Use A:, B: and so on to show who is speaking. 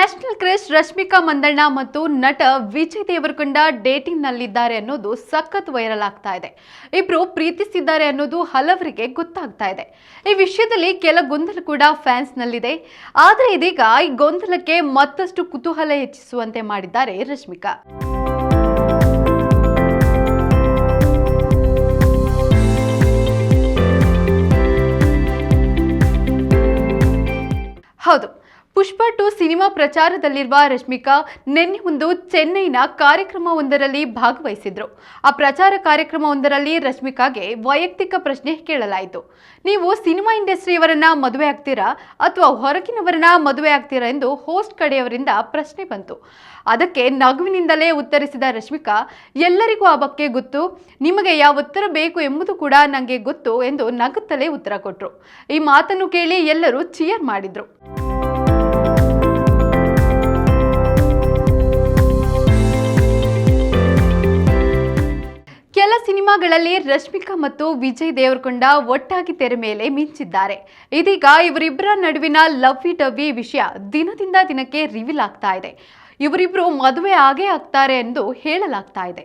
A: National crush Rashmika Mandanna ಮತ್ತು ನಟ Vijay Deverakonda dating ನಲ್ಲಿದ್ದಾರೆ ಅನ್ನೋದು ಸಖತ್ ವೈರಲ್ ಆಗ್ತಾ ಇದೆ. ಇಬ್ರು ಪ್ರೀತಿಸಿದ್ದಾರೆ ಅನ್ನೋದು ಹಲವರಿಗೆ ಗೊತ್ತಾಗ್ತಾ ಇದೆ. ಈ ವಿಷಯದಲ್ಲಿ ಕೆಲ ಗೊಂದಲ ಕೂಡ ಫ್ಯಾನ್ಸ್ ನಲ್ಲಿದೆ. ಆದರೆ ಇದೀಗ ಈ ಗೊಂದಲಕ್ಕೆ ಮತ್ತಷ್ಟು ಕುತೂಹಲ ಹೆಚ್ಚಿಸುವಂತೆ ಮಾಡಿದ್ದಾರೆ ರಶ್ಮಿಕಾ. ಹೌದು, ಪುಷ್ಪ 2 ಸಿನಿಮಾ ಪ್ರಚಾರದಲ್ಲಿರುವ ರಶ್ಮಿಕಾ ನಿನ್ನೆ ಒಂದು ಚೆನ್ನೈನ ಕಾರ್ಯಕ್ರಮವೊಂದರಲ್ಲಿ ಭಾಗವಹಿಸಿದ್ರು. ಆ ಪ್ರಚಾರ ಕಾರ್ಯಕ್ರಮವೊಂದರಲ್ಲಿ ರಶ್ಮಿಕಾಗೆ ವೈಯಕ್ತಿಕ ಪ್ರಶ್ನೆ ಕೇಳಲಾಯಿತು. ನೀವು ಸಿನಿಮಾ ಇಂಡಸ್ಟ್ರಿಯವರನ್ನ ಮದುವೆ ಆಗ್ತೀರಾ ಅಥವಾ ಹೊರಗಿನವರನ್ನ ಮದುವೆ ಆಗ್ತೀರಾ ಎಂದು ಹೋಸ್ಟ್ ಕಡೆಯವರಿಂದ ಪ್ರಶ್ನೆ ಬಂತು. ಅದಕ್ಕೆ ನಗುವಿನಿಂದಲೇ ಉತ್ತರಿಸಿದ ರಶ್ಮಿಕಾ, ಎಲ್ಲರಿಗೂ ಆ ಬಗ್ಗೆ ಗೊತ್ತು, ನಿಮಗೆ ಯಾವ ಉತ್ತರ ಬೇಕು ಎಂಬುದು ಕೂಡ ನನಗೆ ಗೊತ್ತು ಎಂದು ನಗುತ್ತಲೇ ಉತ್ತರ ಕೊಟ್ಟರು. ಈ ಮಾತನ್ನು ಕೇಳಿ ಎಲ್ಲರೂ ಚಿಯರ್ ಮಾಡಿದ್ರು. ಕೆಲ ಸಿನಿಮಾಗಳಲ್ಲಿ ರಶ್ಮಿಕಾ ಮತ್ತು ವಿಜಯ್ ದೇವರಕೊಂಡ ಒಟ್ಟಾಗಿ ತೆರೆ ಮೇಲೆ ಮಿಂಚಿದ್ದಾರೆ. ಇದೀಗ ಇವರಿಬ್ಬರ ನಡುವಿನ ಲವ್ವಿ ಡವ್ವಿ ವಿಷಯ ದಿನದಿಂದ ದಿನಕ್ಕೆ ರಿವೀಲ್ ಆಗ್ತಾ ಇದೆ. ಇವರಿಬ್ರು ಮದುವೆ ಆಗೇ ಆಗ್ತಾರೆ ಎಂದು ಹೇಳಲಾಗ್ತಾ ಇದೆ.